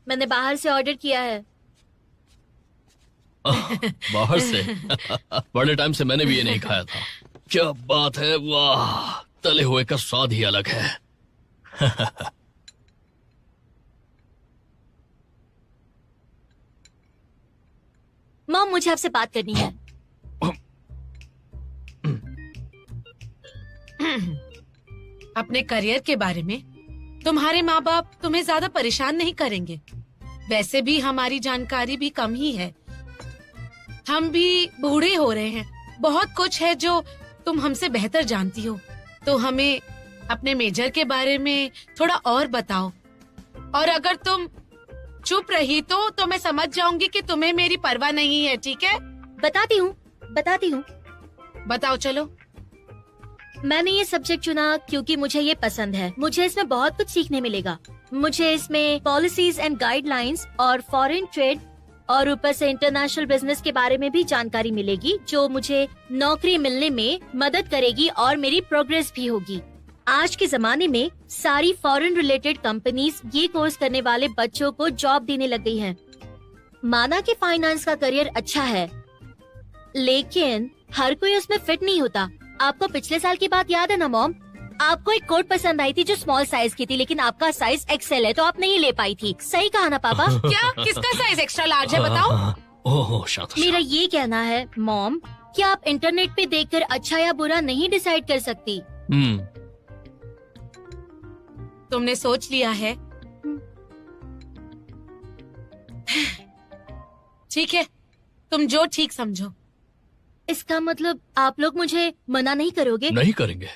मैंने बाहर से ऑर्डर किया है। बाहर से? बड़े टाइम से मैंने भी ये नहीं खाया था। क्या बात है, वाह, तले हुए का स्वाद ही अलग है। मॉम, मुझे आपसे बात करनी है। अपने करियर के बारे में तुम्हारे माँ बाप तुम्हें ज्यादा परेशान नहीं करेंगे। वैसे भी हमारी जानकारी भी कम ही है, हम भी बूढ़े हो रहे हैं। बहुत कुछ है जो तुम हमसे बेहतर जानती हो, तो हमें अपने मेजर के बारे में थोड़ा और बताओ। और अगर तुम चुप रही तो मैं समझ जाऊंगी कि तुम्हें मेरी परवाह नहीं है। ठीक है? बताती हूँ। बताओ चलो। मैंने ये सब्जेक्ट चुना क्योंकि मुझे ये पसंद है। मुझे इसमें बहुत कुछ सीखने मिलेगा। मुझे इसमें पॉलिसीज एंड गाइडलाइंस और फॉरेन ट्रेड और ऊपर से इंटरनेशनल बिजनेस के बारे में भी जानकारी मिलेगी, जो मुझे नौकरी मिलने में मदद करेगी और मेरी प्रोग्रेस भी होगी। आज के जमाने में सारी फॉरेन रिलेटेड कंपनीज ये कोर्स करने वाले बच्चों को जॉब देने लग गई हैं। माना कि फाइनेंस का करियर अच्छा है, लेकिन हर कोई उसमें फिट नहीं होता। आपको पिछले साल की बात याद है ना मॉम? आपको एक कोट पसंद आई थी जो स्मॉल साइज की थी, लेकिन आपका साइज एक्सेल है तो आप नहीं ले पाई थी। सही कहा ना पापा? क्या? किसका साइज एक्स्ट्रा लार्ज है बताओ? ओह शाबाश। मेरा ये कहना है मॉम कि आप इंटरनेट पे देखकर अच्छा या बुरा नहीं डिसाइड कर सकती। तुमने सोच लिया है? ठीक है, तुम जो ठीक समझो। इसका मतलब आप लोग मुझे मना नहीं करोगे? नहीं करेंगे।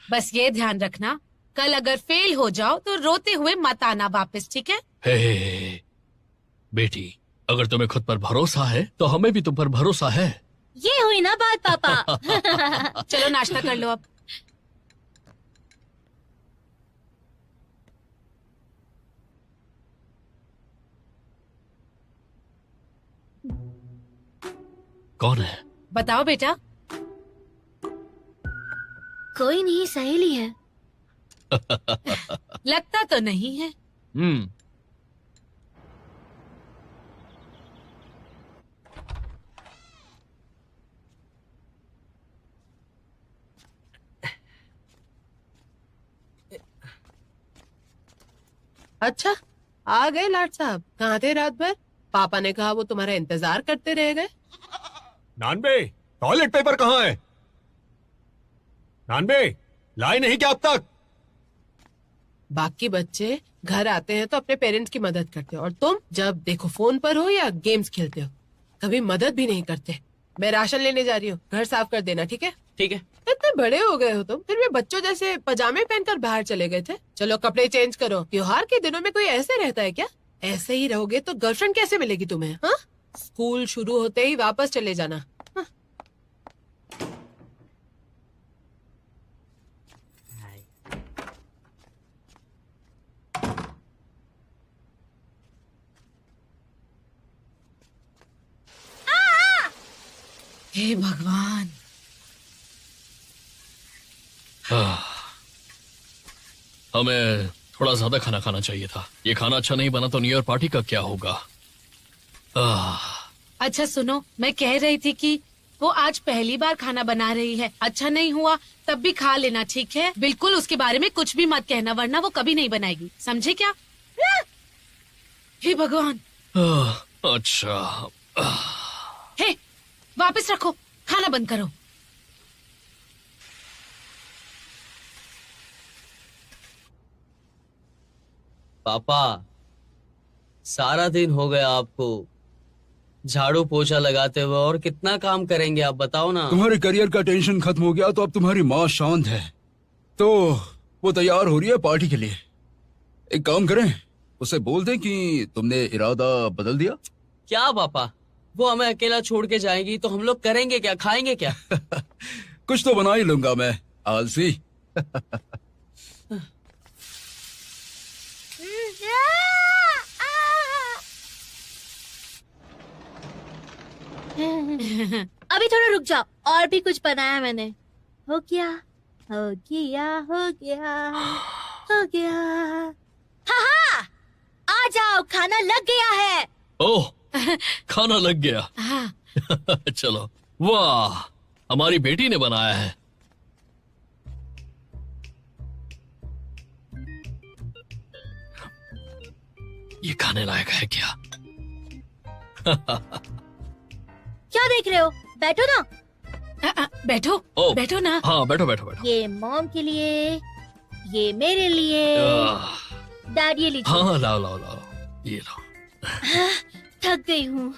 बस ये ध्यान रखना, कल अगर फेल हो जाओ तो रोते हुए मत आना वापस। ठीक है? हे बेटी, अगर तुम्हें खुद पर भरोसा है तो हमें भी तुम पर भरोसा है। ये हुई ना बात पापा। चलो नाश्ता कर लो अब। कौन है? बताओ बेटा। कोई नहीं, सहेली है। लगता तो नहीं है। अच्छा, आ गए लाट साहब। कहाँ थे रात भर? पापा ने कहा वो तुम्हारा इंतजार करते रह गए। नानबे, टॉयलेट पेपर कहाँ है? नानबे, लाए नहीं क्या अब तक? बाकी बच्चे घर आते हैं तो अपने पेरेंट्स की मदद करते हो, और तुम जब देखो फोन पर हो या गेम्स खेलते हो, कभी मदद भी नहीं करते। मैं राशन लेने जा रही हूँ, घर साफ कर देना। ठीक है? ठीक है। इतने बड़े हो गए हो तुम, फिर भी बच्चों जैसे पजामे पहनकर बाहर चले गए थे। चलो कपड़े चेंज करो। त्योहार के दिनों में कोई ऐसे रहता है क्या? ऐसे ही रहोगे तो गर्लफ्रेंड कैसे मिलेगी तुम्हें? हाँ, स्कूल शुरू होते ही वापस चले जाना। हाँ? हे भगवान। हमें थोड़ा ज्यादा खाना खाना चाहिए था। ये खाना अच्छा नहीं बना तो न्यू ईयर पार्टी का क्या होगा? अच्छा सुनो, मैं कह रही थी कि वो आज पहली बार खाना बना रही है। अच्छा नहीं हुआ तब भी खा लेना, ठीक है? बिल्कुल उसके बारे में कुछ भी मत कहना, वरना वो कभी नहीं बनाएगी। समझे क्या? हे भगवान। अच्छा। हे, वापस रखो, खाना बंद करो। पापा, सारा दिन हो गया आपको झाड़ू पोछा लगाते हुए, और कितना काम करेंगे आप बताओ ना। तुम्हारे करियर का टेंशन खत्म हो गया तो अब तुम्हारी माँ शांत है, तो वो तैयार हो रही है पार्टी के लिए। एक काम करें, उसे बोल दें कि तुमने इरादा बदल दिया। क्या पापा, वो हमें अकेला छोड़ के जाएंगी तो हम लोग करेंगे क्या, खाएंगे क्या? कुछ तो बना ही लूंगा मैं, आलसी। अभी थोड़ा रुक जाओ, और भी कुछ बनाया मैंने। हो गया, हो गया, हो गया, हो गया। हाँ, आ जाओ, खाना लग गया है। ओह, खाना लग गया। हाँ। चलो, वाह, हमारी बेटी ने बनाया है। ये खाने लायक है क्या? क्या देख रहे हो? बैठो ना। बैठो, ओ, बैठो ना। हाँ, बैठो बैठो बैठो। ये मॉम के लिए, ये मेरे लिए। डैड ये लीजिए। हाँ, लाओ लाओ लाओ, ये लो। थक गई हूँ।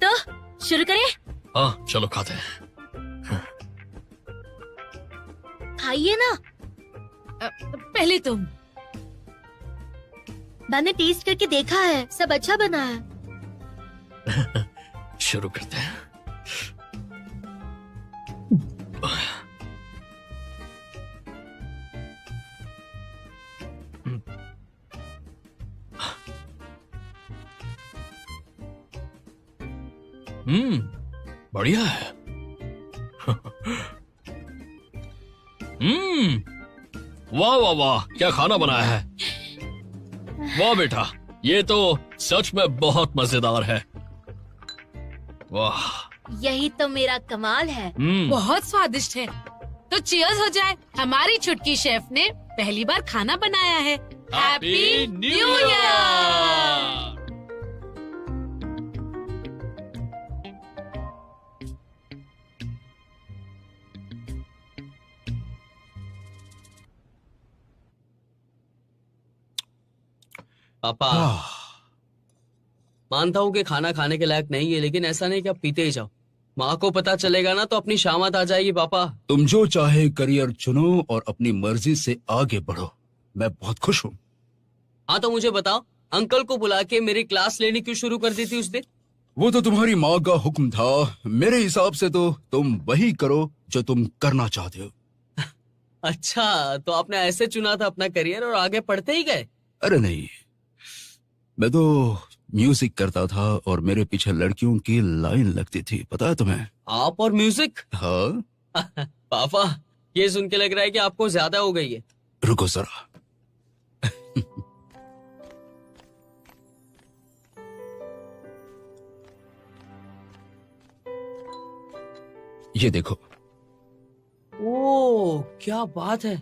तो शुरू करें? हाँ, चलो खाते हैं। खाइए ना। पहले तुम। मैंने टेस्ट करके देखा है, सब अच्छा बना है। शुरू करते हैं। बढ़िया है। वाह वाह वाह, क्या खाना बनाया है। वाह बेटा, ये तो सच में बहुत मजेदार है। वाह, यही तो मेरा कमाल है। बहुत स्वादिष्ट है। तो चीयर्स हो जाए। हमारी छुटकी शेफ ने पहली बार खाना बनाया है। Happy new year. पापा, मानता हूँ कि खाना खाने के लायक नहीं है, लेकिन ऐसा नहीं कि आप पीते ही जाओ। माँ को पता चलेगा ना तो अपनी शामत आ जाएगी। पापा, तुम जो चाहे करियर चुनो और अपनी मर्जी से आगे बढ़ो, मैं बहुत खुश हूँ। हाँ, तो मुझे बताओ, अंकल को बुला के मेरी क्लास लेनी क्यों शुरू कर दी थी उस दिन? वो तो तुम्हारी माँ का हुक्म था। मेरे हिसाब से तो तुम वही करो जो तुम करना चाहते हो। अच्छा, तो आपने ऐसे चुना था अपना करियर और आगे पढ़ते ही गए? अरे नहीं, मैं तो म्यूजिक करता था और मेरे पीछे लड़कियों की लाइन लगती थी, पता है तुम्हें? आप और म्यूजिक? हाँ। पापा, ये सुन के लग रहा है कि आपको ज्यादा हो गई है। रुको जरा। ये देखो। ओह, क्या बात है।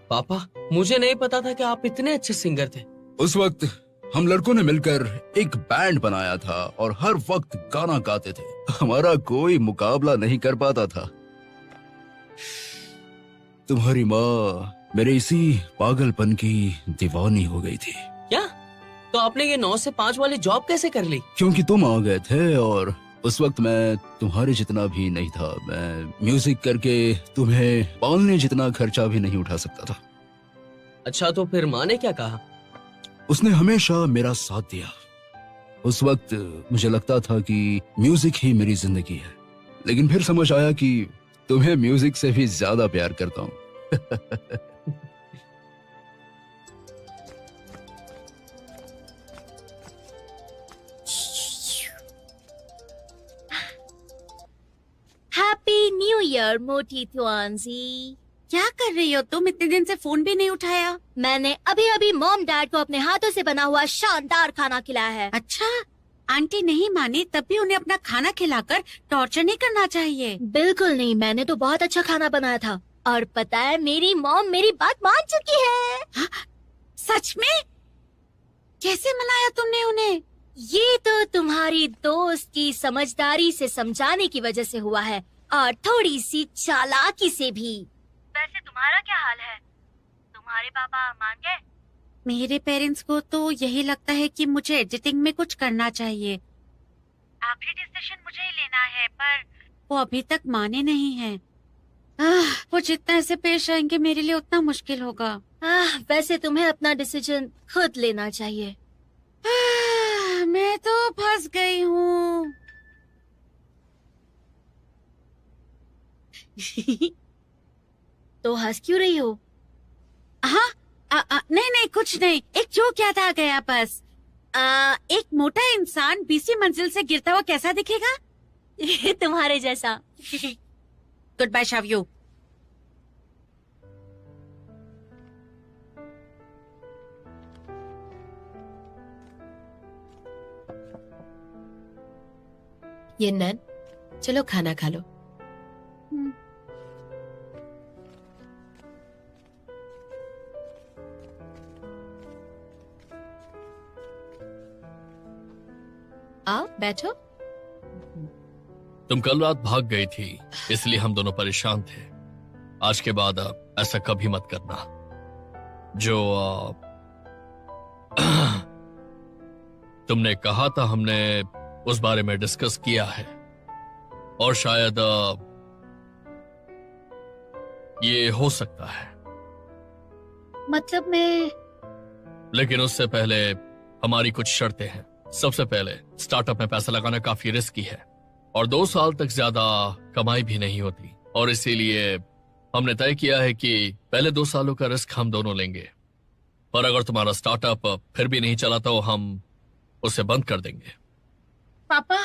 पापा, मुझे नहीं पता था कि आप इतने अच्छे सिंगर थे। उस वक्त हम लड़कों ने मिलकर एक बैंड बनाया था और हर वक्त गाना गाते थे। हमारा कोई मुकाबला नहीं कर पाता था। तुम्हारी माँ मेरे इसी पागलपन की दीवानी हो गई थी। क्या? तो आपने ये 9 से 5 वाली जॉब कैसे कर ली? क्योंकि तुम आ गए थे और उस वक्त मैं तुम्हारे जितना भी नहीं था। मैं म्यूजिक करके तुम्हें पालने जितना खर्चा भी नहीं उठा सकता था। अच्छा, तो फिर माँ ने क्या कहा? उसने हमेशा मेरा साथ दिया। उस वक्त मुझे लगता था कि म्यूजिक ही मेरी जिंदगी है, लेकिन फिर समझ आया कि तुम्हें म्यूजिक से भी ज्यादा प्यार करता हूँ। हैप्पी न्यू ईयर मोटी तुआंजी। क्या कर रही हो तुम? इतने दिन से फोन भी नहीं उठाया। मैंने अभी अभी मॉम डैड को अपने हाथों से बना हुआ शानदार खाना खिलाया है। अच्छा, आंटी नहीं मानी तब भी उन्हें अपना खाना खिलाकर टॉर्चर नहीं करना चाहिए। बिल्कुल नहीं, मैंने तो बहुत अच्छा खाना बनाया था। और पता है, मेरी मॉम मेरी बात मान चुकी है। हा? सच में? कैसे मनाया तुमने उन्हें? ये तो तुम्हारी दोस्त की समझदारी से समझाने की वजह से हुआ है, और थोड़ी सी चालाकी से भी। वैसे तुम्हारा क्या हाल है? तुम्हारे पापा मान गए? मेरे पेरेंट्स को तो यही लगता है कि मुझे एडिटिंग में कुछ करना चाहिए। आखिरी डिसीजन मुझे ही लेना है, पर वो अभी तक माने नहीं हैं। वो जितना ऐसे पेश आएंगे मेरे लिए उतना मुश्किल होगा। वैसे तुम्हें अपना डिसीजन खुद लेना चाहिए। मैं तो फंस गई हूँ। तो हंस क्यों रही हो? हाँ, नहीं नहीं कुछ नहीं, एक जोक याद आ गया बस। एक मोटा इंसान 20वीं मंजिल से गिरता हुआ कैसा दिखेगा? तुम्हारे जैसा। गुड बाय शावयू। ये नैन, चलो खाना खा लो। आओ बैठो। तुम कल रात भाग गई थी, इसलिए हम दोनों परेशान थे। आज के बाद ऐसा कभी मत करना। जो तुमने कहा था हमने उस बारे में डिस्कस किया है, और शायद ये हो सकता है। मतलब मैं लेकिन उससे पहले हमारी कुछ शर्तें हैं। सबसे पहले, स्टार्टअप में पैसा लगाना काफी रिस्की है और 2 साल तक ज्यादा कमाई भी नहीं होती, और इसीलिए हमने तय किया है कि पहले 2 सालों का रिस्क हम दोनों लेंगे। पर अगर तुम्हारा स्टार्टअप फिर भी नहीं चला तो हम उसे बंद कर देंगे। पापा,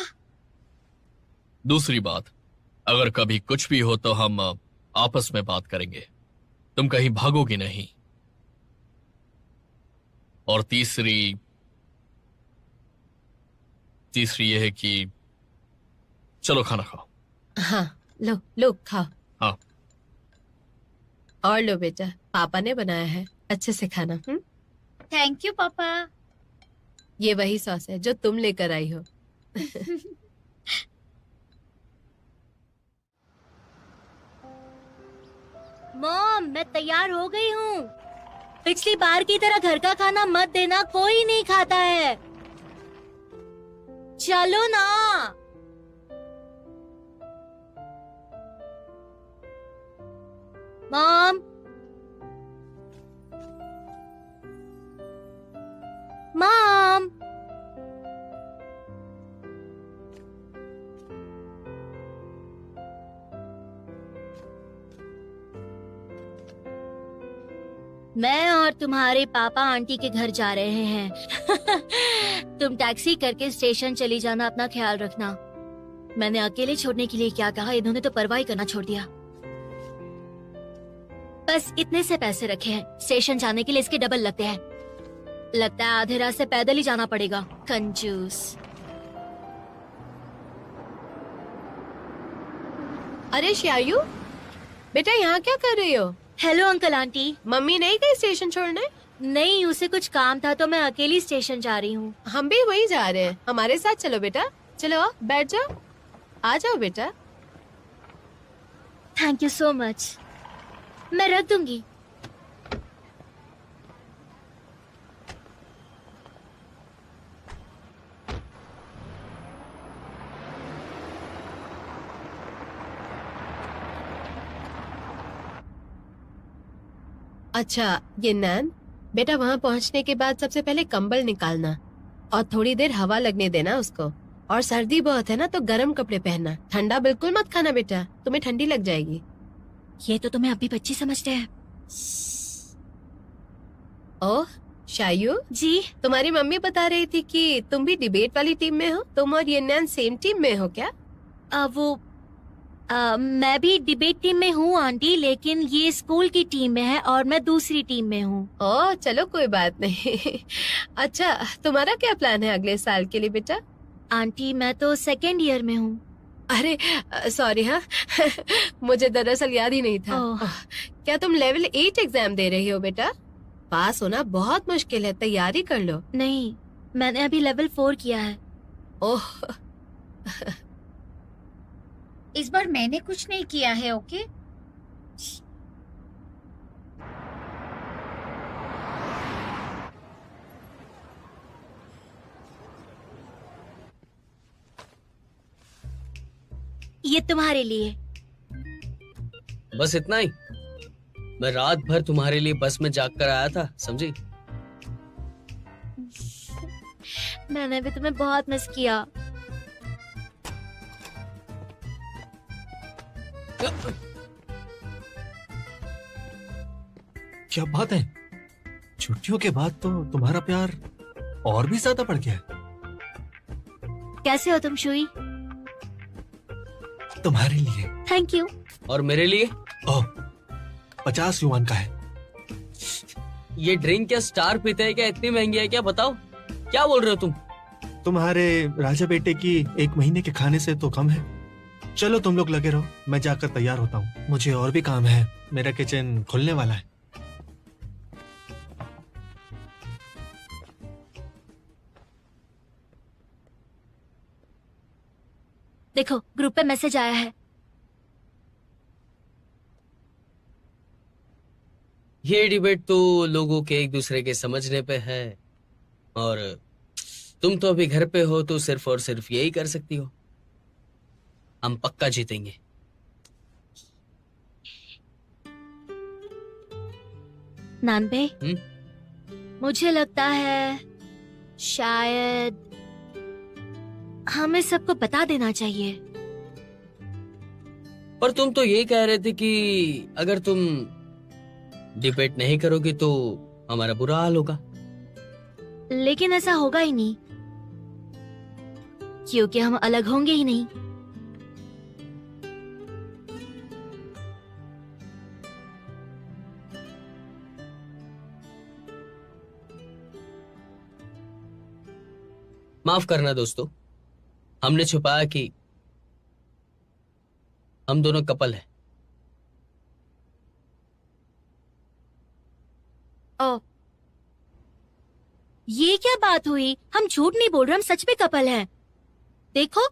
दूसरी बात, अगर कभी कुछ भी हो तो हम आपस में बात करेंगे। तुम कहीं भागोगी नहीं। और तीसरी ये है कि चलो खाना खाओ। हाँ, लो लो खाओ। हाँ। और लो बेटा, पापा ने बनाया है, अच्छे से खाना। थैंक यू पापा। ये वही सॉस है जो तुम लेकर आई हो। मॉम, मैं तैयार हो गई हूँ। पिछली बार की तरह घर का खाना मत देना, कोई नहीं खाता है। चलो ना। मॉम, मॉम, मैं और तुम्हारे पापा आंटी के घर जा रहे हैं। तुम टैक्सी करके स्टेशन चली जाना, अपना ख्याल रखना। मैंने अकेले छोड़ने के लिए क्या कहा, इन्होंने तो परवाह ही करना छोड़ दिया। बस इतने से पैसे रखे हैं, स्टेशन जाने के लिए इसके डबल लगते हैं। लगता है आधे रास्ते पैदल ही जाना पड़ेगा, कंजूस। अरे शायू, बेटा यहाँ क्या कर रही हो? Hello uncle aunty. मम्मी नहीं गई स्टेशन छोड़ने? नहीं, उसे कुछ काम था तो मैं अकेली स्टेशन जा रही हूँ। हम भी वही जा रहे हैं, हमारे साथ चलो बेटा। चलो बैठ जाओ, आ जाओ बेटा। थैंक यू सो मच, मैं रख दूंगी। अच्छा ये नैन, बेटा वहाँ पहुँचने के बाद सबसे पहले कंबल निकालना और थोड़ी देर हवा लगने देना उसको। और सर्दी बहुत है ना, तो गर्म कपड़े पहनना। ठंडा बिल्कुल मत खाना बेटा, तुम्हें ठंडी लग जाएगी। ये तो तुम्हें अभी बच्ची समझते हैं। ओह शायू जी, तुम्हारी मम्मी बता रही थी कि तुम भी डिबेट वाली टीम में हो। तुम और ये नैन सेम टीम में हो क्या? मैं भी डिबेट टीम में हूँ आंटी, लेकिन ये स्कूल की टीम में है और मैं दूसरी टीम में हूँ। ओह चलो कोई बात नहीं। अच्छा तुम्हारा क्या प्लान है अगले साल के लिए बेटा? आंटी मैं तो 2nd ईयर में हूँ। अरे सॉरी, हाँ मुझे दरअसल याद ही नहीं था। क्या तुम लेवल 8 एग्जाम दे रही हो बेटा? पास होना बहुत मुश्किल है, तैयारी कर लो। नहीं, मैंने अभी लेवल 4 किया है। ओह इस बार मैंने कुछ नहीं किया है। ओके ये तुम्हारे लिए। बस इतना ही? मैं रात भर तुम्हारे लिए बस में जाग कर आया था, समझी? मैंने भी तुम्हें बहुत मिस किया। क्या बात है, छुट्टियों के बाद तो तुम्हारा प्यार और भी ज्यादा बढ़ गया है। कैसे हो तुम शुई? तुम्हारे लिए। Thank you. और मेरे लिए? ओह, 50 युआन का है। ये ड्रिंक क्या स्टार पीते हैं क्या? इतनी महंगी है क्या? बताओ, क्या बोल रहे हो तुम? तुम्हारे राजा बेटे की 1 महीने के खाने से तो कम है। चलो तुम लोग लगे रहो, मैं जाकर तैयार होता हूँ। मुझे और भी काम है, मेरा किचन खुलने वाला है। देखो, ग्रुप पे मैसेज आया है। ये डिबेट तो लोगों के एक दूसरे के समझने पे है, और तुम तो अभी घर पे हो तो सिर्फ और सिर्फ यही कर सकती हो। हम पक्का जीतेंगे। नानबे, मुझे लगता है शायद हमें सबको बता देना चाहिए। पर तुम तो ये कह रहे थे कि अगर तुम डिबेट नहीं करोगे तो हमारा बुरा हाल होगा। लेकिन ऐसा होगा ही नहीं, क्योंकि हम अलग होंगे ही नहीं। माफ करना दोस्तों, हमने छुपाया कि हम दोनों कपल हैं। ओ, ये क्या बात हुई? हम झूठ नहीं बोल रहे, हम सच में कपल हैं। देखो।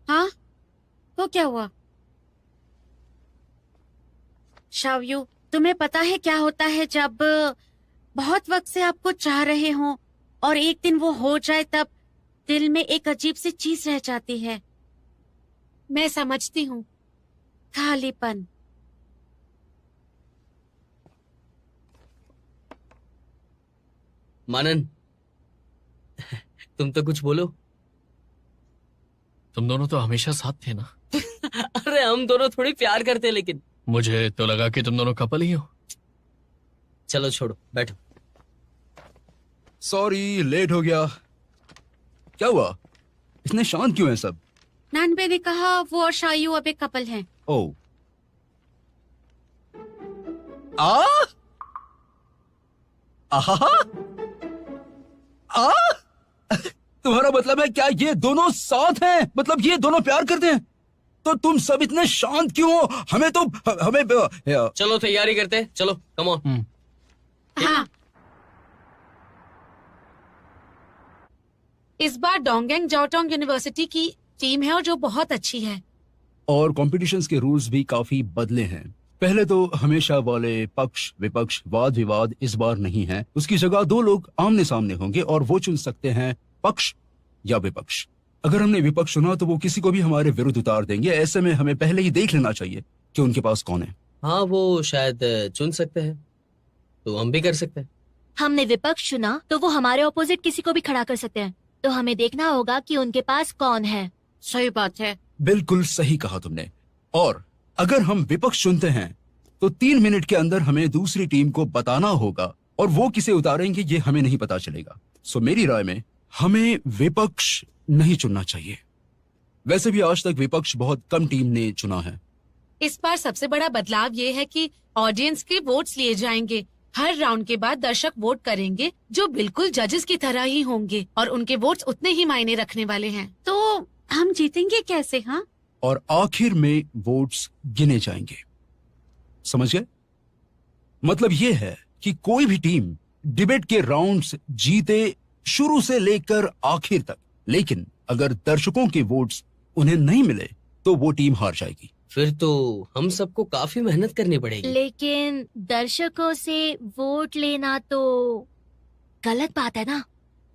हाँ, तो क्या हुआ? शावयू, तुम्हें पता है क्या होता है जब बहुत वक्त से आपको चाह रहे हो और एक दिन वो हो जाए, तब दिल में एक अजीब सी चीज रह जाती है। मैं समझती हूँ। खालीपन। मानन, तुम तो कुछ बोलो। तुम दोनों तो हमेशा साथ थे ना? अरे हम दोनों थोड़ी प्यार करते, लेकिन मुझे तो लगा कि तुम दोनों कपल ही हो। चलो छोड़ो, बैठो। सॉरी, लेट हो गया। क्या हुआ? इतने शांत क्यों हैं सब? नानबे ने कहा वो और शायू अब एक कपल हैं। ओ, तुम्हारा मतलब है क्या ये दोनों साथ हैं? मतलब ये दोनों प्यार करते हैं? तो तुम सब इतने शांत क्यों हो? हमें चलो तैयारी करते हैं, चलो कम ऑन। हाँ, इस बार डोंगेंग जाओटोंग यूनिवर्सिटी की टीम है और जो बहुत अच्छी है। और कॉम्पिटिशन्स के रूल्स भी काफी बदले हैं। पहले तो हमेशा वाले पक्ष विपक्ष वाद विवाद इस बार नहीं है। उसकी जगह 2 लोग आमने सामने होंगे और वो चुन सकते हैं पक्ष या विपक्ष। अगर हमने विपक्ष चुना तो वो किसी को भी हमारे विरुद्ध उतार देंगे। ऐसे में हमें पहले ही देख लेना चाहिए कि उनके पास कौन है। हाँ, वो शायद चुन सकते हैं, तो हम भी कर सकते हैं। हमने विपक्ष चुना तो वो हमारे ऑपोजिट किसी को भी खड़ा कर सकते हैं, तो हमें देखना होगा कि उनके पास कौन है। सही बात है। बिल्कुल सही कहा तुमने। और अगर हम विपक्ष चुनते हैं तो 3 मिनट के अंदर हमें दूसरी टीम को बताना होगा, और वो किसे उतारेंगे ये हमें नहीं पता चलेगा। सो मेरी राय में हमें विपक्ष नहीं चुनना चाहिए। वैसे भी आज तक विपक्ष बहुत कम टीम ने चुना है। इस बार सबसे बड़ा बदलाव ये है कि ऑडियंस के वोट्स लिए जाएंगे। हर राउंड के बाद दर्शक वोट करेंगे जो बिल्कुल जजेस की तरह ही होंगे, और उनके वोट्स उतने ही मायने रखने वाले हैं। तो हम जीतेंगे कैसे? हाँ, और आखिर में वोट्स गिने जाएंगे। समझ गए? मतलब ये है कि कोई भी टीम डिबेट के राउंड्स जीते शुरू से लेकर आखिर तक, लेकिन अगर दर्शकों के वोट्स उन्हें नहीं मिले तो वो टीम हार जाएगी। फिर तो हम सबको काफी मेहनत करनी पड़ेगी। लेकिन दर्शकों से वोट लेना तो गलत बात है ना?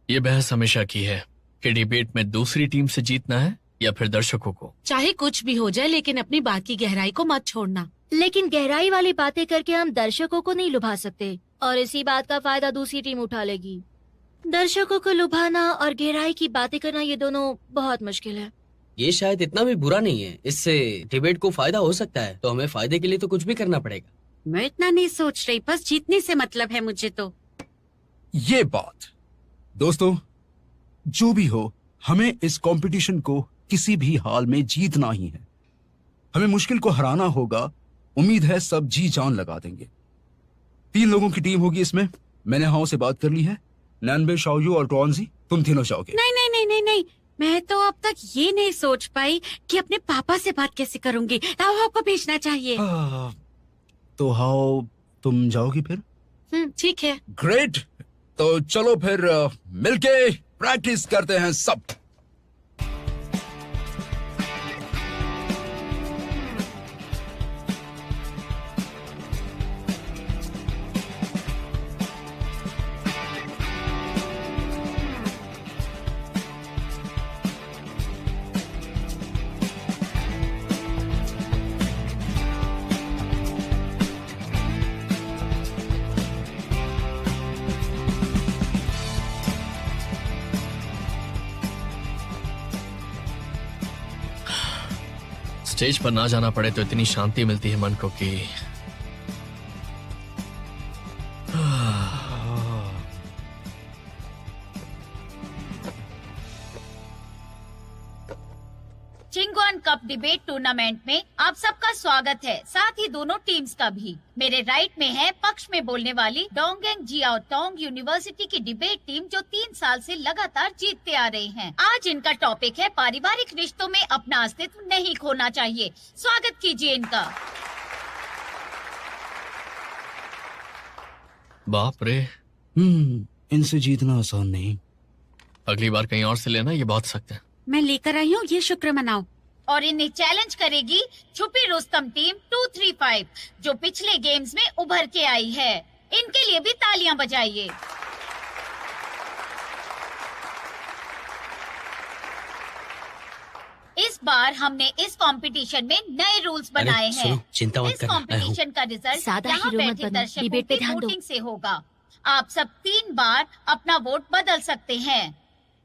ये बहस हमेशा की है कि डिबेट में दूसरी टीम से जीतना है या फिर दर्शकों को। चाहे कुछ भी हो जाए, लेकिन अपनी बात की गहराई को मत छोड़ना। लेकिन गहराई वाली बातें करके हम दर्शकों को नहीं लुभा सकते, और इसी बात का फायदा दूसरी टीम उठा लेगी। दर्शकों को लुभाना और गहराई की बातें करना, ये दोनों बहुत मुश्किल है। ये शायद इतना भी बुरा नहीं है, इससे डिबेट को फायदा हो सकता है, तो हमें फायदे के लिए तो कुछ भी करना पड़ेगा। मैं इतना नहीं सोच रही, बस जीतने से मतलब है मुझे तो। ये बात दोस्तों, जो भी हो, हमें इस कंपटीशन को किसी भी हाल में जीतना ही है। हमें मुश्किल को हराना होगा। उम्मीद है सब जी जान लगा देंगे। 3 लोगों की टीम होगी इसमें। मैंने हाउ से बात कर ली है। नैनबे, शाओयू और टॉन्जी, तुम तीनों जाओगे। नहीं नहीं नहीं नहीं नहीं, मैं तो अब तक ये नहीं सोच पाई कि अपने पापा से बात कैसे करूंगी। हाउ को भेजना चाहिए। तो हाउ, तुम जाओगी फिर? ठीक है। ग्रेट। तो चलो फिर मिलके प्रैक्टिस करते हैं सब। स्टेज पर ना जाना पड़े तो इतनी शांति मिलती है मन को कि चिंगवान कप डिबेट टूर्नामेंट में आप सबका स्वागत है, साथ ही दोनों टीम्स का भी। मेरे राइट में है पक्ष में बोलने वाली डोंगेंग जियाओटोंग यूनिवर्सिटी की डिबेट टीम, जो 3 साल से लगातार जीतते आ रहे हैं। आज इनका टॉपिक है पारिवारिक रिश्तों में अपना अस्तित्व नहीं खोना चाहिए। स्वागत कीजिए इनका। बाप रे, इनसे जीतना आसान नहीं। अगली बार कहीं और से लेना, ये बहुत सख्त है। मैं लेकर आई हूँ, ये शुक्र मनाओ। और इन्हें चैलेंज करेगी छुपी रुस्तम टीम 235, जो पिछले गेम्स में उभर के आई है। इनके लिए भी तालियां बजाइए। इस बार हमने इस कंपटीशन में नए रूल्स बनाए हैं। सुनो, चिंता मत इस करना, मैं हूँ। कंपटीशन का रिजल्ट सादा यहाँ हीरो मत बैठे बनो, दर्शकों डिबेट पे की ध्यान दो। वोटिंग से होगा। आप सब 3 बार अपना वोट बदल सकते हैं,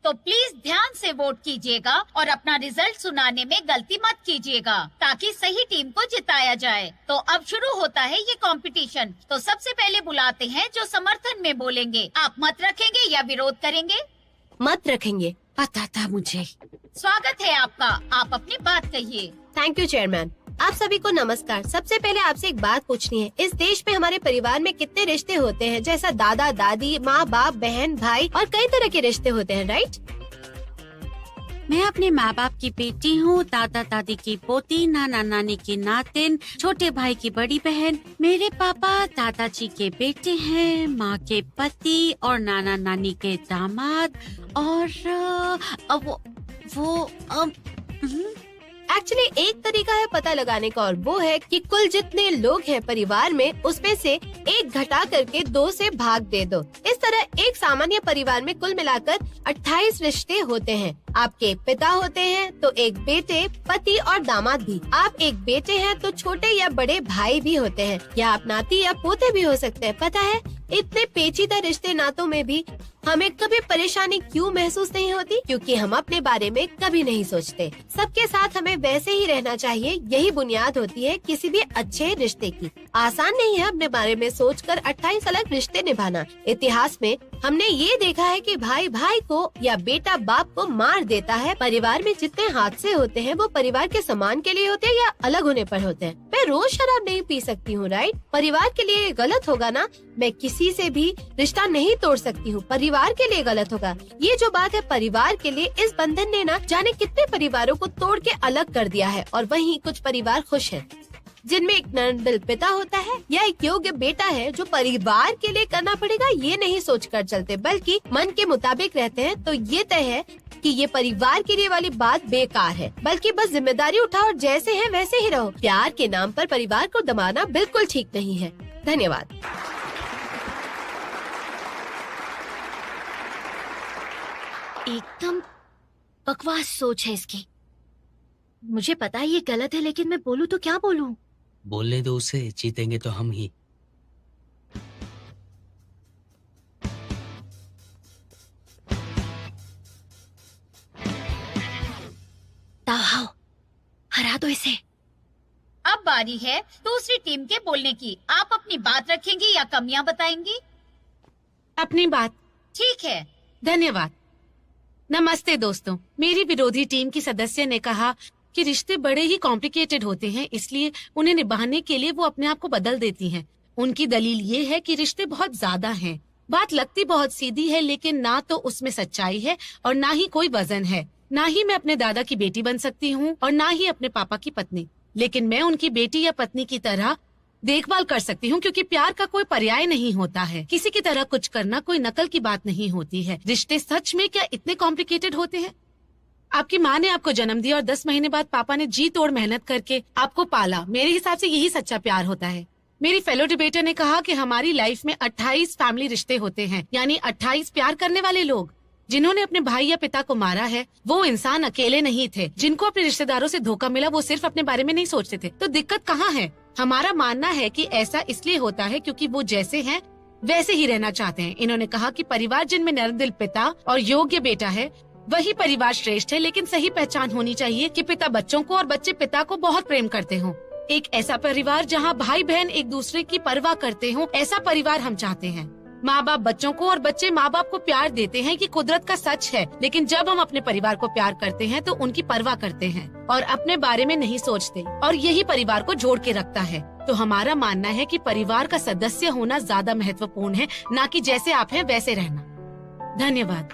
तो प्लीज ध्यान से वोट कीजिएगा और अपना रिजल्ट सुनाने में गलती मत कीजिएगा, ताकि सही टीम को जिताया जाए। तो अब शुरू होता है ये कंपटीशन। तो सबसे पहले बुलाते हैं जो समर्थन में बोलेंगे। आप मत रखेंगे या विरोध करेंगे? मत रखेंगे। पता था मुझे। स्वागत है आपका, आप अपनी बात कहिए। Thank you chairman. आप सभी को नमस्कार। सबसे पहले आपसे एक बात पूछनी है। इस देश में हमारे परिवार में कितने रिश्ते होते हैं? जैसा दादा दादी, माँ बाप, बहन भाई और कई तरह के रिश्ते होते हैं, राइट? मैं अपने माँ बाप की बेटी हूँ, दादा दादी की पोती, नाना नानी की नातिन, छोटे भाई की बड़ी बहन। मेरे पापा दादाजी के बेटे हैं, माँ के पति और नाना नानी के दामाद। और एक्चुअली एक तरीका है पता लगाने का, और वो है कि कुल जितने लोग हैं परिवार में, उसमें से 1 घटा करके 2 से भाग दे दो। इस तरह एक सामान्य परिवार में कुल मिलाकर 28 रिश्ते होते हैं। आपके पिता होते हैं तो एक बेटे, पति और दामाद भी। आप एक बेटे हैं तो छोटे या बड़े भाई भी होते हैं, या आप नाती या पोते भी हो सकते हैं। पता है, इतने पेचीदा रिश्ते नातों में भी हमें कभी परेशानी क्यों महसूस नहीं होती? क्योंकि हम अपने बारे में कभी नहीं सोचते। सबके साथ हमें वैसे ही रहना चाहिए, यही बुनियाद होती है किसी भी अच्छे रिश्ते की। आसान नहीं है अपने बारे में सोचकर 28 अलग रिश्ते निभाना। इतिहास में हमने ये देखा है कि भाई भाई को या बेटा बाप को मार देता है। परिवार में जितने हादसे होते हैं वो परिवार के सम्मान के लिए होते हैं या अलग होने पर होते हैं। मैं रोज शराब नहीं पी सकती हूँ, राइट? परिवार के लिए गलत होगा ना। मैं किसी से भी रिश्ता नहीं तोड़ सकती हूँ, परिवार के लिए गलत होगा। ये जो बात है परिवार के लिए, इस बंधन ने ना जाने कितने परिवारों को तोड़ के अलग कर दिया है। और वहीं कुछ परिवार खुश हैं, जिनमें एक नर्मदिल पिता होता है या एक योग्य बेटा है जो परिवार के लिए करना पड़ेगा ये नहीं सोच कर चलते, बल्कि मन के मुताबिक रहते हैं। तो ये तय है कि ये परिवार के लिए वाली बात बेकार है, बल्कि बस जिम्मेदारी उठाओ और जैसे हैं वैसे ही रहो। प्यार के नाम पर परिवार को दबाना बिल्कुल ठीक नहीं है। धन्यवाद। एकदम बकवास सोच है इसकी। मुझे पता है ये गलत है, लेकिन मैं बोलूं तो क्या बोलूं? बोलने दो उसे, जीतेंगे तो हम ही। ताओ, हरा दो इसे। अब बारी है दूसरी टीम के बोलने की। आप अपनी बात रखेंगी या कमियां बताएंगी? अपनी बात। ठीक है, धन्यवाद। नमस्ते दोस्तों, मेरी विरोधी टीम की सदस्य ने कहा कि रिश्ते बड़े ही कॉम्प्लिकेटेड होते हैं, इसलिए उन्हें निभाने के लिए वो अपने आप को बदल देती हैं। उनकी दलील ये है कि रिश्ते बहुत ज्यादा हैं। बात लगती बहुत सीधी है, लेकिन ना तो उसमें सच्चाई है और ना ही कोई वजन है। ना ही मैं अपने दादा की बेटी बन सकती हूँ और ना ही अपने पापा की पत्नी, लेकिन मैं उनकी बेटी या पत्नी की तरह देखभाल कर सकती हूँ, क्योंकि प्यार का कोई पर्याय नहीं होता है। किसी की तरह कुछ करना कोई नकल की बात नहीं होती है। रिश्ते सच में क्या इतने कॉम्प्लिकेटेड होते हैं? आपकी माँ ने आपको जन्म दिया और 10 महीने बाद पापा ने जी तोड़ मेहनत करके आपको पाला। मेरे हिसाब से यही सच्चा प्यार होता है। मेरी फेलो डिबेटर ने कहा कि हमारी लाइफ में 28 फैमिली रिश्ते होते हैं, यानी 28 प्यार करने वाले लोग। जिन्होंने अपने भाई या पिता को मारा है वो इंसान अकेले नहीं थे। जिनको अपने रिश्तेदारों से धोखा मिला वो सिर्फ अपने बारे में नहीं सोचते थे। तो दिक्कत कहाँ है? हमारा मानना है कि ऐसा इसलिए होता है क्योंकि वो जैसे हैं वैसे ही रहना चाहते हैं। इन्होंने कहा कि परिवार जिनमें नरदिल पिता और योग्य बेटा है वही परिवार श्रेष्ठ है, लेकिन सही पहचान होनी चाहिए कि पिता बच्चों को और बच्चे पिता को बहुत प्रेम करते हों। एक ऐसा परिवार जहाँ भाई बहन एक दूसरे की परवाह करते हों, ऐसा परिवार हम चाहते हैं। माँ बाप बच्चों को और बच्चे माँ बाप को प्यार देते हैं कि कुदरत का सच है, लेकिन जब हम अपने परिवार को प्यार करते हैं तो उनकी परवाह करते हैं और अपने बारे में नहीं सोचते, और यही परिवार को जोड़ के रखता है। तो हमारा मानना है कि परिवार का सदस्य होना ज्यादा महत्वपूर्ण है, ना कि जैसे आप हैं वैसे रहना। धन्यवाद।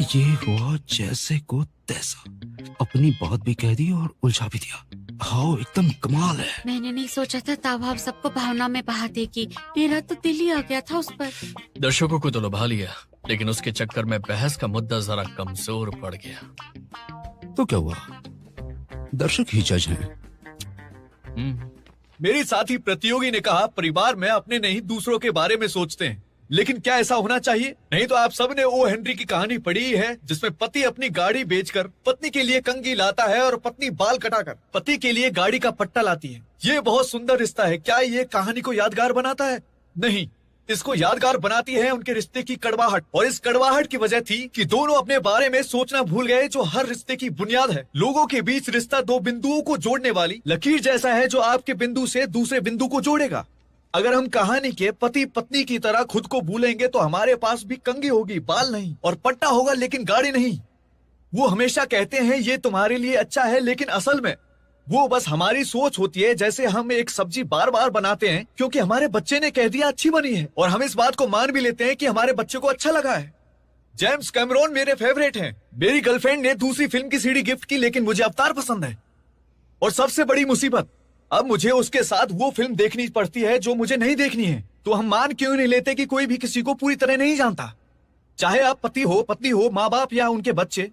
ये हुआ जैसे को तैसा, अपनी बात भी कह दी और उलझा भी दिया। हाँ एकदम कमाल है। मैंने नहीं सोचा था तावाब सबको भावना में बहा देगी। मेरा तो दिल ही आ गया था उस पर। दर्शकों को तो लुभा लिया, लेकिन उसके चक्कर में बहस का मुद्दा जरा कमजोर पड़ गया। तो क्या हुआ? दर्शक ही जज हैं। मेरी साथी प्रतियोगी ने कहा परिवार में अपने नहीं दूसरों के बारे में सोचते हैं, लेकिन क्या ऐसा होना चाहिए? नहीं तो आप सबने ओ हेनरी की कहानी पढ़ी है, जिसमें पति अपनी गाड़ी बेचकर पत्नी के लिए कंघी लाता है और पत्नी बाल कटाकर पति के लिए गाड़ी का पट्टा लाती है। ये बहुत सुंदर रिश्ता है। क्या ये कहानी को यादगार बनाता है? नहीं, इसको यादगार बनाती है उनके रिश्ते की कड़वाहट। और इस कड़वाहट की वजह थी कि दोनों अपने बारे में सोचना भूल गए, जो हर रिश्ते की बुनियाद है। लोगों के बीच रिश्ता दो बिंदुओं को जोड़ने वाली लकीर जैसा है, जो आपके बिंदु से दूसरे बिंदु को जोड़ेगा। अगर हम कहानी के पति पत्नी की तरह खुद को भूलेंगे तो हमारे पास भी कंघी होगी, बाल नहीं, और पट्टा होगा लेकिन गाड़ी नहीं। वो हमेशा कहते हैं ये तुम्हारे लिए अच्छा है, लेकिन असल में वो बस हमारी सोच होती है। जैसे हम एक सब्जी बार बार बनाते हैं क्योंकि हमारे बच्चे ने कह दिया अच्छी बनी है, और हम इस बात को मान भी लेते हैं कि हमारे बच्चे को अच्छा लगा है। जेम्स कैमरॉन मेरे फेवरेट हैं। मेरी गर्लफ्रेंड ने दूसरी फिल्म की सीडी गिफ्ट की, लेकिन मुझे अवतार पसंद है। और सबसे बड़ी मुसीबत, अब मुझे उसके साथ वो फिल्म देखनी पड़ती है जो मुझे नहीं देखनी है। तो हम मान क्यों नहीं लेते कि कोई भी किसी को पूरी तरह नहीं जानता? चाहे आप पति हो, पत्नी हो, माँ बाप या उनके बच्चे।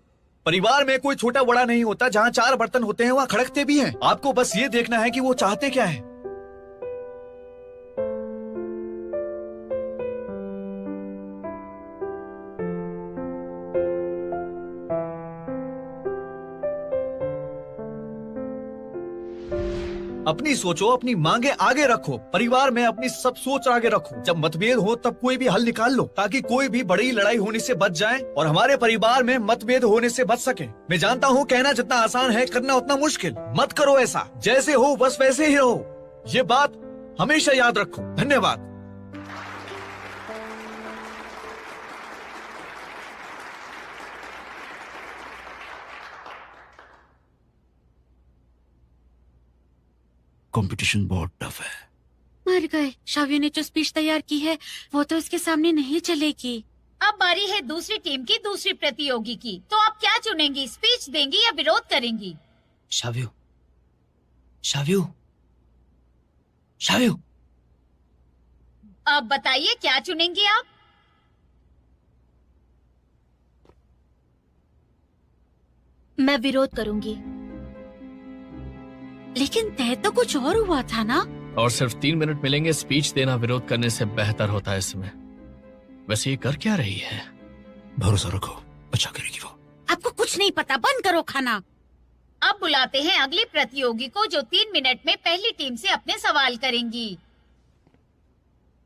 परिवार में कोई छोटा बड़ा नहीं होता। जहाँ 4 बर्तन होते हैं वहाँ खड़कते भी हैं। आपको बस ये देखना है कि वो चाहते क्या है। अपनी सोचो, अपनी मांगे आगे रखो। परिवार में अपनी सब सोच आगे रखो। जब मतभेद हो तब कोई भी हल निकाल लो, ताकि कोई भी बड़ी लड़ाई होने से बच जाए और हमारे परिवार में मतभेद होने से बच सके। मैं जानता हूँ कहना जितना आसान है, करना उतना मुश्किल। मत करो ऐसा। जैसे हो बस वैसे ही रहो। ये बात हमेशा याद रखो। धन्यवाद। कंपटीशन बहुत टफ है। मर गए। शावियों ने जो स्पीच तैयार की है वो तो इसके सामने नहीं चलेगी। अब बारी है दूसरी टीम की दूसरी प्रतियोगी की। तो आप क्या चुनेंगी? स्पीच देंगी या विरोध करेंगी? शावियो, शावियो, शावियो। अब बताइए क्या चुनेंगी आप? मैं विरोध करूंगी। लेकिन तय तो कुछ और हुआ था ना? और सिर्फ 3 मिनट मिलेंगे। स्पीच देना विरोध करने से बेहतर होता है इसमें। वैसे ये कर क्या रही है? भरोसा रखो, अच्छा करेगी वो। आपको कुछ नहीं पता, बंद करो खाना। अब बुलाते हैं अगली प्रतियोगी को, जो 3 मिनट में पहली टीम से अपने सवाल करेंगी।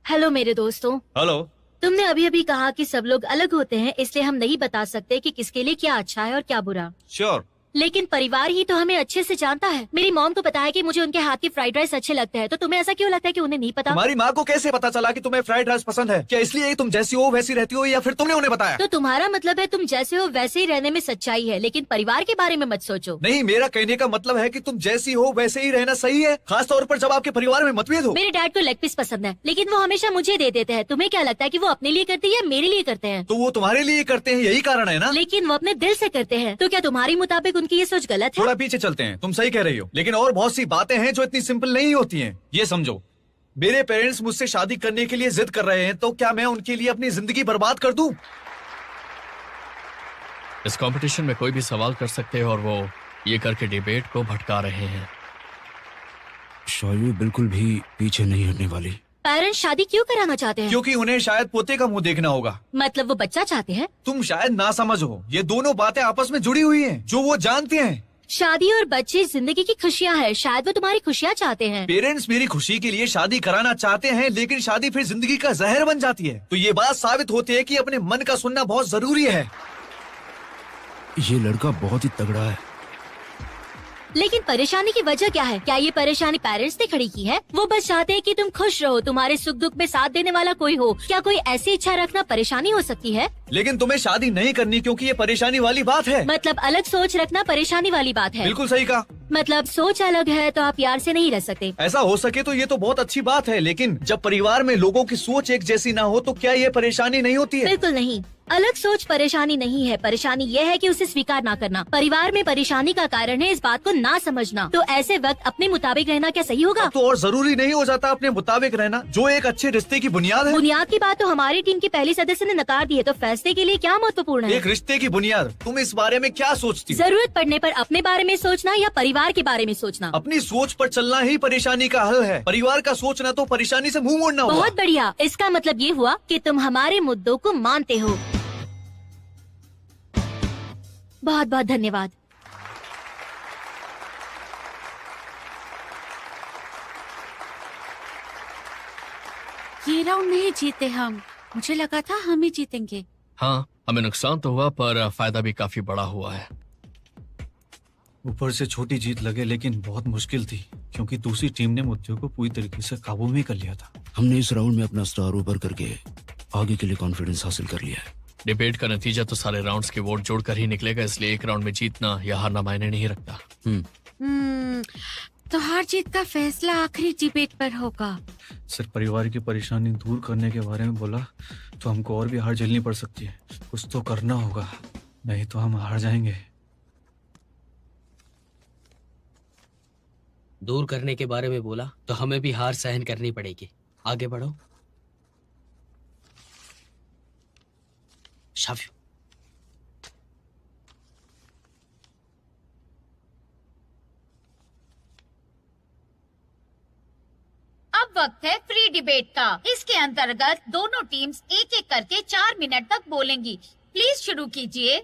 हेलो मेरे दोस्तों। हेलो। तुमने अभी अभी कहा कि सब लोग अलग होते हैं, इसलिए हम नहीं बता सकते कि किसके लिए क्या अच्छा है और क्या बुरा। श्योर। लेकिन परिवार ही तो हमें अच्छे से जानता है। मेरी मॉम को पता है कि मुझे उनके हाथ की फ्राइड राइस अच्छे लगते हैं, तो तुम्हें ऐसा क्यों लगता है कि उन्हें नहीं पता? तुम्हारी माँ को कैसे पता चला कि तुम्हें फ्राइड राइस पसंद है? क्या इसलिए तुम जैसी हो वैसी रहती हो, या फिर तुमने उन्हें बताया? तो तुम्हारा मतलब है तुम जैसे हो वैसे ही रहने में सच्चाई है, लेकिन परिवार के बारे में मत सोचो। नहीं, मेरा कहने का मतलब है कि तुम जैसी हो वैसे ही रहना सही है, खास तौर पर जब आपके परिवार में मतभेद हो। मेरे डैड को लेग पीस पसंद है, लेकिन वो हमेशा मुझे दे देते हैं। तुम्हें क्या लगता है कि वो अपने लिए करते हैं या मेरे लिए करते हैं? तो वो तुम्हारे लिए करते हैं, यही कारण है ना? लेकिन वो अपने दिल से करते हैं। तो क्या तुम्हारे मुताबिक उनकी ये सोच गलत है? थोड़ा पीछे चलते हैं, तुम सही कह रही हो, लेकिन और बहुत सी बातें हैं जो इतनी सिंपल नहीं होती हैं। ये समझो, मेरे पेरेंट्स मुझसे शादी करने के लिए जिद कर रहे हैं, तो क्या मैं उनके लिए अपनी जिंदगी बर्बाद कर दूं? इस कंपटीशन में कोई भी सवाल कर सकते हैं और वो ये करके डिबेट को भटका रहे हैं। शायू बिल्कुल भी पीछे नहीं हटने वाली। पेरेंट्स शादी क्यों कराना चाहते हैं? क्योंकि उन्हें शायद पोते का मुंह देखना होगा। मतलब वो बच्चा चाहते हैं? तुम शायद ना समझ हो, ये दोनों बातें आपस में जुड़ी हुई हैं, जो वो जानते हैं। शादी और बच्चे जिंदगी की खुशियाँ है, शायद वो तुम्हारी खुशियाँ चाहते हैं। पेरेंट्स मेरी खुशी के लिए शादी कराना चाहते हैं, लेकिन शादी फिर जिंदगी का जहर बन जाती है। तो ये बात साबित होती है कि अपने मन का सुनना बहुत जरूरी है। ये लड़का बहुत ही तगड़ा है। लेकिन परेशानी की वजह क्या है? क्या ये परेशानी पेरेंट्स ने खड़ी की है? वो बस चाहते हैं कि तुम खुश रहो, तुम्हारे सुख दुख में साथ देने वाला कोई हो। क्या कोई ऐसी इच्छा रखना परेशानी हो सकती है? लेकिन तुम्हें शादी नहीं करनी क्योंकि ये परेशानी वाली बात है। मतलब अलग सोच रखना परेशानी वाली बात है। बिल्कुल सही कहा। मतलब सोच अलग है तो आप प्यार से नहीं रह सकते। ऐसा हो सके तो ये तो बहुत अच्छी बात है, लेकिन जब परिवार में लोगों की सोच एक जैसी ना हो तो क्या ये परेशानी नहीं होती है? बिल्कुल नहीं, अलग सोच परेशानी नहीं है। परेशानी ये है कि उसे स्वीकार ना करना। परिवार में परेशानी का कारण है इस बात को ना समझना। तो ऐसे वक्त अपने मुताबिक रहना क्या सही होगा? तो और जरूरी नहीं हो जाता अपने मुताबिक रहना, जो एक अच्छे रिश्ते की बुनियाद है। बुनियाद की बात तो हमारी टीम की पहली सदस्य ने नकार दी है, तो फैसले के लिए क्या महत्वपूर्ण है? एक रिश्ते की बुनियाद, तुम इस बारे में क्या सोचती हो? जरूरत पड़ने पर अपने बारे में सोचना या परिवार के बारे में सोचना? अपनी सोच पर चलना ही परेशानी का हल है। परिवार का सोचना तो परेशानी से मुंह मोड़ना हुआ। बहुत बढ़िया, इसका मतलब ये हुआ कि तुम हमारे मुद्दों को मानते हो। बहुत बहुत धन्यवाद। ये राउंड नहीं जीते हम, मुझे लगा था हम ही जीतेंगे। हाँ, हमें नुकसान तो हुआ पर फायदा भी काफी बड़ा हुआ है। ऊपर से छोटी जीत लगे, लेकिन बहुत मुश्किल थी क्योंकि दूसरी टीम ने मुद्दे को पूरी तरीके से काबू में कर लिया था। हमने इस राउंड में अपना स्टार ऊपर करके आगे के लिए कॉन्फिडेंस हासिल कर लिया है। डिबेट का नतीजा तो सारे राउंड्स के वोट जोड़कर ही निकलेगा, इसलिए एक राउंड में जीतना या हारना मायने नहीं रखता। तो हार जीत का फैसला आखिरी डिबेट पर होगा। सिर्फ परिवार की परेशानी दूर करने के बारे में बोला तो हमको और भी हार झेलनी पड़ सकती है। कुछ तो करना होगा, नहीं तो हम हार जाएंगे। दूर करने के बारे में बोला तो हमें भी हार सहन करनी पड़ेगी। आगे बढ़ो। शाफी, अब वक्त है फ्री डिबेट का। इसके अंतर्गत दोनों टीम्स एक एक करके 4 मिनट तक बोलेंगी। प्लीज शुरू कीजिए।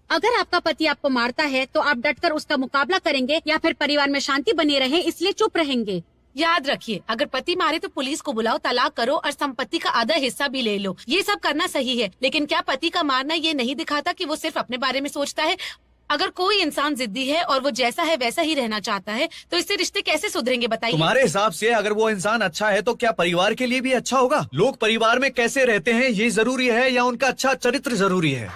अगर आपका पति आपको मारता है तो आप डटकर उसका मुकाबला करेंगे या फिर परिवार में शांति बनी रहे इसलिए चुप रहेंगे? याद रखिए, अगर पति मारे तो पुलिस को बुलाओ, तलाक करो और संपत्ति का आधा हिस्सा भी ले लो। ये सब करना सही है, लेकिन क्या पति का मारना ये नहीं दिखाता कि वो सिर्फ अपने बारे में सोचता है? अगर कोई इंसान जिद्दी है और वो जैसा है वैसा ही रहना चाहता है तो इससे रिश्ते कैसे सुधरेंगे बताइए? तुम्हारे हिसाब से अगर वो इंसान अच्छा है तो क्या परिवार के लिए भी अच्छा होगा? लोग परिवार में कैसे रहते हैं ये जरूरी है या उनका अच्छा चरित्र जरूरी है?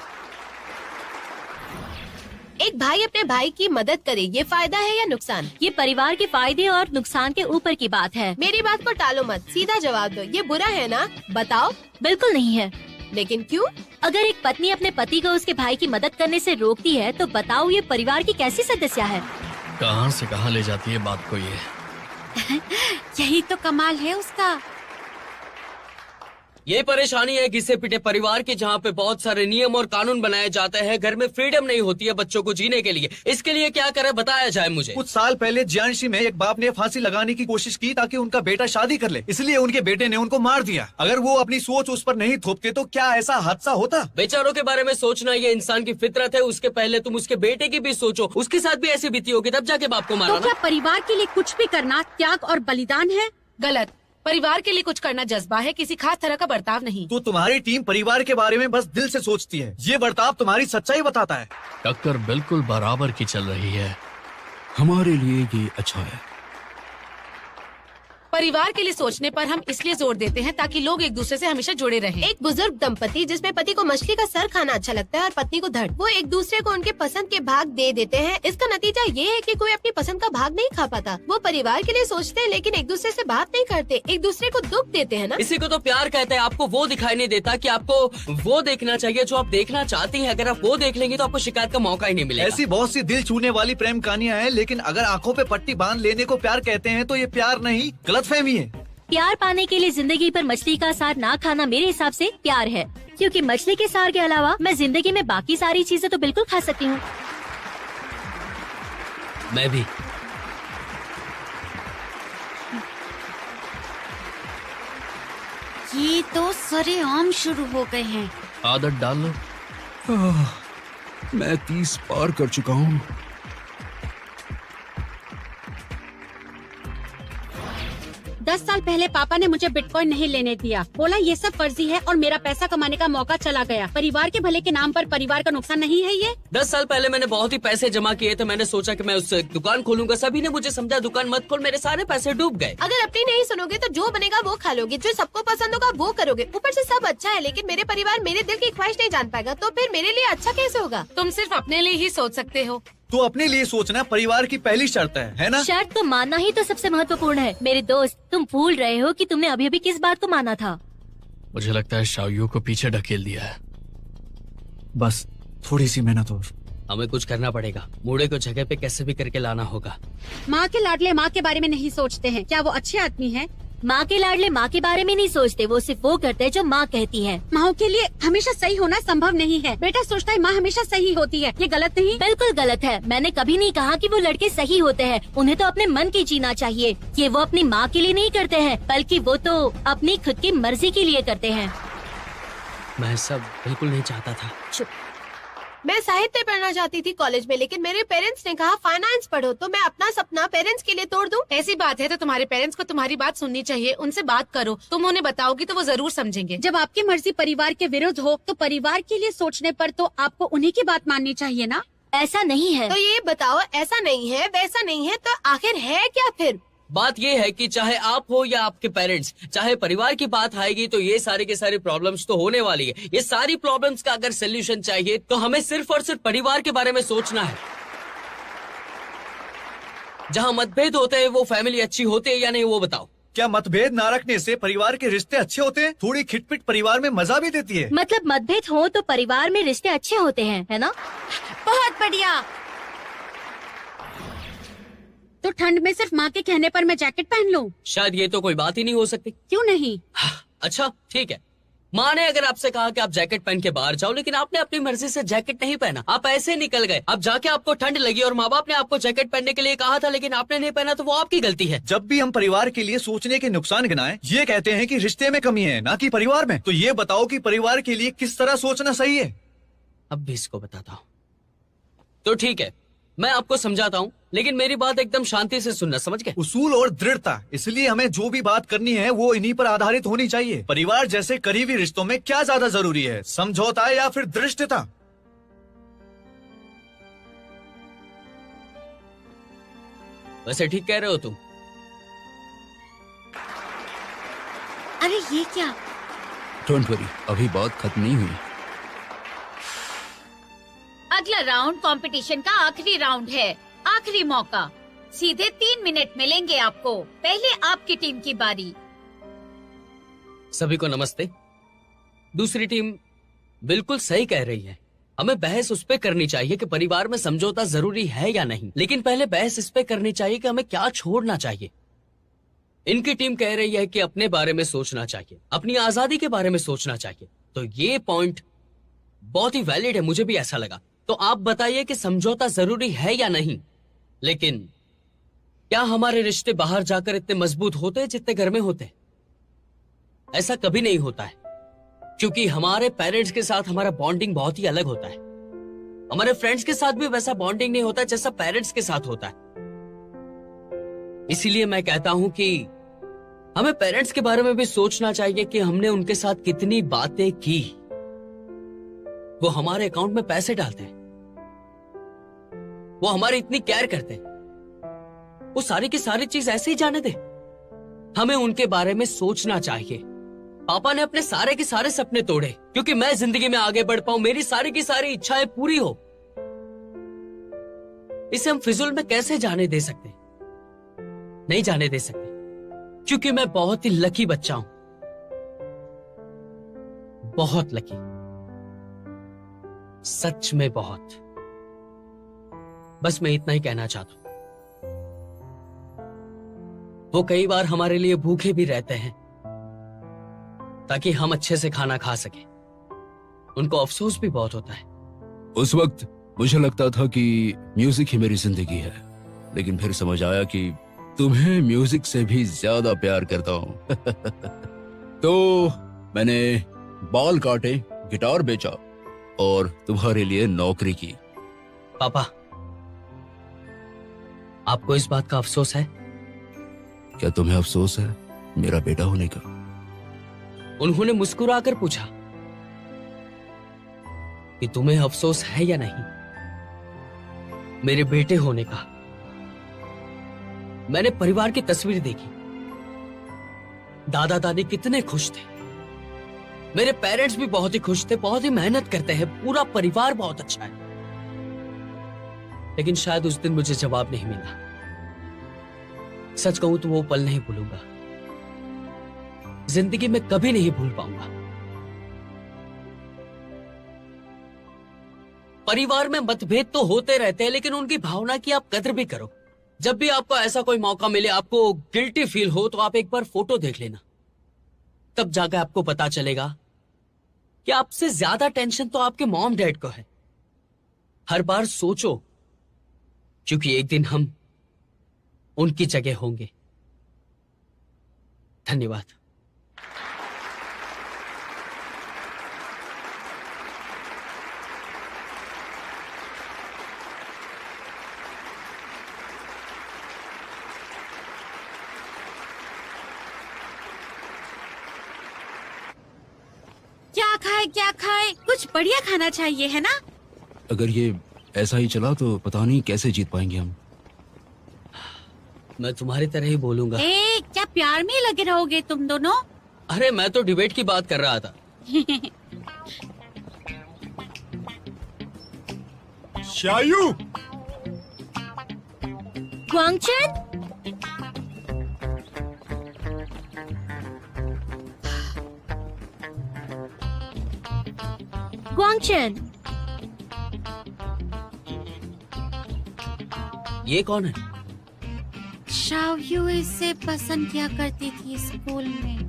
एक भाई अपने भाई की मदद करे, ये फायदा है या नुकसान? ये परिवार के फायदे और नुकसान के ऊपर की बात है। मेरी बात को टालो मत, सीधा जवाब दो। ये बुरा है ना? बताओ। बिल्कुल नहीं है। लेकिन क्यों? अगर एक पत्नी अपने पति को उसके भाई की मदद करने से रोकती है तो बताओ ये परिवार की कैसी सदस्य है? कहां से कहां ले जाती है बात को ये। यही तो कमाल है उसका। ये परेशानी है घिसे पिटे परिवार की, जहाँ पे बहुत सारे नियम और कानून बनाए जाते हैं। घर में फ्रीडम नहीं होती है बच्चों को जीने के लिए। इसके लिए क्या करे बताया जाए मुझे। कुछ साल पहले जियांशी में एक बाप ने फांसी लगाने की कोशिश की ताकि उनका बेटा शादी कर ले, इसलिए उनके बेटे ने उनको मार दिया। अगर वो अपनी सोच उस पर नहीं थोपते तो क्या ऐसा हादसा होता? बेचारों के बारे में सोचना ये इंसान की फितरत है। उसके पहले तुम उसके बेटे की भी सोचो, उसके साथ भी ऐसी बीती होगी, तब जाके बाप को मारा तो क्या परिवार के लिए कुछ भी करना त्याग और बलिदान है? गलत। परिवार के लिए कुछ करना जज्बा है, किसी खास तरह का बर्ताव नहीं। तो तुम्हारी टीम परिवार के बारे में बस दिल से सोचती है, ये बर्ताव तुम्हारी सच्चाई बताता है। टक्कर बिल्कुल बराबर की चल रही है। हमारे लिए ये अच्छा है। परिवार के लिए सोचने पर हम इसलिए जोर देते हैं ताकि लोग एक दूसरे से हमेशा जुड़े रहें। एक बुजुर्ग दंपति जिसमें पति को मछली का सर खाना अच्छा लगता है और पत्नी को धड़, वो एक दूसरे को उनके पसंद के भाग दे देते हैं। इसका नतीजा ये है कि कोई अपनी पसंद का भाग नहीं खा पाता। वो परिवार के लिए सोचते हैं लेकिन एक दूसरे से बात नहीं करते, एक दूसरे को दुख देते हैं ना। इसी को तो प्यार कहते हैं। आपको वो दिखाई नहीं देता कि आपको वो देखना चाहिए जो आप देखना चाहती हैं। अगर आप वो देख लेंगे तो आपको शिकायत का मौका ही नहीं मिलेगा। ऐसी बहुत सी दिल छूने वाली प्रेम कहानियां हैं, लेकिन अगर आंखों पे पट्टी बांध लेने को प्यार कहते हैं तो ये प्यार नहीं, गलतफहमी है। प्यार पाने के लिए जिंदगी पर मछली का सार ना खाना मेरे हिसाब से प्यार है, क्योंकि मछली के सार के अलावा मैं जिंदगी में बाकी सारी चीजें तो बिल्कुल खा सकती हूँ। मैं भी। ये तो सरेआम शुरू हो गए हैं। आदत डाल लो। मैं 30 पार कर चुका हूँ। 10 साल पहले पापा ने मुझे बिटकॉइन नहीं लेने दिया, बोला ये सब फर्जी है और मेरा पैसा कमाने का मौका चला गया। परिवार के भले के नाम पर परिवार का नुकसान नहीं है ये। 10 साल पहले मैंने बहुत ही पैसे जमा किए थे। मैंने सोचा कि मैं उस दुकान खोलूंगा। सभी ने मुझे समझा दुकान मत खोल, मेरे सारे पैसे डूब गए। अगर अपनी नहीं सुनोगे तो जो बनेगा वो खा लोगे, जो सबको पसंद होगा वो करोगे। ऊपर से सब अच्छा है लेकिन मेरे परिवार मेरे दिल की ख्वाहिश नहीं जान पाएगा, तो फिर मेरे लिए अच्छा कैसे होगा? तुम सिर्फ अपने लिए ही सोच सकते हो। तो अपने लिए सोचना परिवार की पहली शर्त है ना? शर्त को मानना ही तो सबसे महत्वपूर्ण है। मेरे दोस्त, तुम भूल रहे हो कि तुमने अभी अभी किस बात को माना था। मुझे लगता है शाओयू को पीछे ढकेल दिया है। बस थोड़ी सी मेहनत और। हमें कुछ करना पड़ेगा। मूडे को जगह पे कैसे भी करके लाना होगा। माँ के लाडले माँ के बारे में नहीं सोचते हैं। क्या वो अच्छे आदमी है? माँ के लाडले माँ के बारे में नहीं सोचते, वो सिर्फ वो करते हैं जो माँ कहती है। माँ के लिए हमेशा सही होना संभव नहीं है। बेटा सोचता है माँ हमेशा सही होती है, ये गलत नहीं? बिल्कुल गलत है। मैंने कभी नहीं कहा कि वो लड़के सही होते हैं। उन्हें तो अपने मन की जीना चाहिए। ये वो अपनी माँ के लिए नहीं करते हैं, बल्कि वो तो अपनी खुद की मर्जी के लिए करते हैं। मैं सब बिल्कुल नहीं चाहता था। मैं साहित्य पढ़ना चाहती थी कॉलेज में, लेकिन मेरे पेरेंट्स ने कहा फाइनेंस पढ़ो, तो मैं अपना सपना पेरेंट्स के लिए तोड़ दूं? ऐसी बात है तो तुम्हारे पेरेंट्स को तुम्हारी बात सुननी चाहिए। उनसे बात करो, तुम उन्हें बताओगी तो वो जरूर समझेंगे। जब आपकी मर्जी परिवार के विरुद्ध हो तो परिवार के लिए सोचने पर तो आपको उन्हीं की बात माननी चाहिए ना। ऐसा नहीं है। तो ये बताओ, ऐसा नहीं है वैसा नहीं है तो आखिर है क्या फिर? बात ये है कि चाहे आप हो या आपके पेरेंट्स, चाहे परिवार की बात आएगी तो ये सारे के सारे प्रॉब्लम्स तो होने वाली है। ये सारी प्रॉब्लम्स का अगर सोल्यूशन चाहिए तो हमें सिर्फ और सिर्फ परिवार के बारे में सोचना है। जहाँ मतभेद होते हैं वो फैमिली अच्छी होती है या नहीं, वो बताओ। क्या मतभेद ना रखने से परिवार के रिश्ते अच्छे होते हैं? थोड़ी खिटपिट परिवार में मजा भी देती है। मतलब मतभेद हो तो परिवार में रिश्ते अच्छे होते हैं, है ना? बहुत बढ़िया। तो ठंड में सिर्फ माँ के कहने पर मैं जैकेट पहन लूं? शायद ये तो कोई बात ही नहीं हो सकती। क्यों नहीं? अच्छा ठीक है, माँ ने अगर आपसे कहा कि आप जैकेट पहन के बाहर जाओ, लेकिन आपने अपनी मर्जी से जैकेट नहीं पहना, आप ऐसे निकल गए। अब जाके आपको ठंड लगी और माँ बाप ने आपको जैकेट पहनने के लिए कहा था लेकिन आपने नहीं पहना, तो वो आपकी गलती है। जब भी हम परिवार के लिए सोचने के नुकसान गिनाएं, ये कहते हैं कि रिश्ते में कमी है, ना कि परिवार में। तो ये बताओ कि परिवार के लिए किस तरह सोचना सही है? अब भी इसको बताता हूँ। तो ठीक है, मैं आपको समझाता हूँ, लेकिन मेरी बात एकदम शांति से सुनना, समझ गए? उसूल और दृढ़ता, इसलिए हमें जो भी बात करनी है वो इन्हीं पर आधारित होनी चाहिए। परिवार जैसे करीबी रिश्तों में क्या ज्यादा जरूरी है, समझौता या फिर दृढ़ता? वैसे ठीक कह रहे हो तुम। अरे ये क्या? डोंट वरी, अभी बात खत्म नहीं हुई। अगला राउंड कंपटीशन का आखिरी राउंड है, आखिरी मौका। सीधे 3 मिनट मिलेंगे आपको। पहले आपकी टीम की बारी। सभी को नमस्ते। दूसरी टीम बिल्कुल सही कह रही है। हमें बहस उस पे करनी चाहिए कि परिवार में समझौता जरूरी है या नहीं, लेकिन पहले बहस इस पे करनी चाहिए कि हमें क्या छोड़ना चाहिए। इनकी टीम कह रही है कि अपने बारे में सोचना चाहिए, अपनी आजादी के बारे में सोचना चाहिए। तो ये पॉइंट बहुत ही वैलिड है, मुझे भी ऐसा लगा। तो आप बताइए कि समझौता जरूरी है या नहीं। लेकिन क्या हमारे रिश्ते बाहर जाकर इतने मजबूत होते हैं जितने घर में होते हैं? ऐसा कभी नहीं होता है, क्योंकि हमारे पेरेंट्स के साथ हमारा बॉन्डिंग बहुत ही अलग होता है। हमारे फ्रेंड्स के साथ भी वैसा बॉन्डिंग नहीं होता जैसा पेरेंट्स के साथ होता है। इसीलिए मैं कहता हूं कि हमें पेरेंट्स के बारे में भी सोचना चाहिए कि हमने उनके साथ कितनी बातें की। वो हमारे अकाउंट में पैसे डालते हैं, वो हमारी इतनी केयर करते हैं, वो सारी की सारी चीज ऐसे ही जाने दे। हमें उनके बारे में सोचना चाहिए। पापा ने अपने सारे के सारे सपने तोड़े क्योंकि मैं जिंदगी में आगे बढ़ पाऊं, मेरी सारी की सारी इच्छाएं पूरी हो। इसे हम फिजूल में कैसे जाने दे सकते? नहीं जाने दे सकते, क्योंकि मैं बहुत ही लकी बच्चा हूं, बहुत लकी, सच में बहुत। बस मैं इतना ही कहना चाहता हूं। वो कई बार हमारे लिए भूखे भी रहते हैं ताकि हम अच्छे से खाना खा सके। उनको अफसोस भी बहुत होता है। उस वक्त मुझे लगता था कि म्यूजिक ही मेरी जिंदगी है, लेकिन फिर समझ आया कि तुम्हें म्यूजिक से भी ज्यादा प्यार करता हूं। तो मैंने बाल काटे, गिटार बेचा और तुम्हारे लिए नौकरी की। पापा, आपको इस बात का अफसोस है? क्या तुम्हें अफसोस है मेरा बेटा होने का? उन्होंने मुस्कुराकर पूछा कि तुम्हें अफसोस है या नहीं मेरे बेटे होने का। मैंने परिवार की तस्वीर देखी, दादा दादी कितने खुश थे, मेरे पेरेंट्स भी बहुत ही खुश थे, बहुत ही मेहनत करते हैं, पूरा परिवार बहुत अच्छा है। लेकिन शायद उस दिन मुझे जवाब नहीं मिला। सच कहूं तो वो पल नहीं भूलूंगा, जिंदगी में कभी नहीं भूल पाऊंगा। परिवार में मतभेद तो होते रहते हैं, लेकिन उनकी भावना की आप कदर भी करो। जब भी आपको ऐसा कोई मौका मिले, आपको गिल्टी फील हो, तो आप एक बार फोटो देख लेना, तब जाकर आपको पता चलेगा कि आपसे ज्यादा टेंशन तो आपके मॉम डैड को है। हर बार सोचो, क्योंकि एक दिन हम उनकी जगह होंगे। धन्यवाद। क्या खाए? कुछ बढ़िया खाना चाहिए, है ना? अगर ये ऐसा ही चला तो पता नहीं कैसे जीत पाएंगे हम। मैं तुम्हारी तरह ही बोलूंगा। क्या प्यार में लगे रहोगे तुम दोनों? अरे मैं तो डिबेट की बात कर रहा था। शायू, ग्वांगचन, ग्वांगचन, ये कौन है? शाओयू इसे पसंद किया करती थी स्कूल में।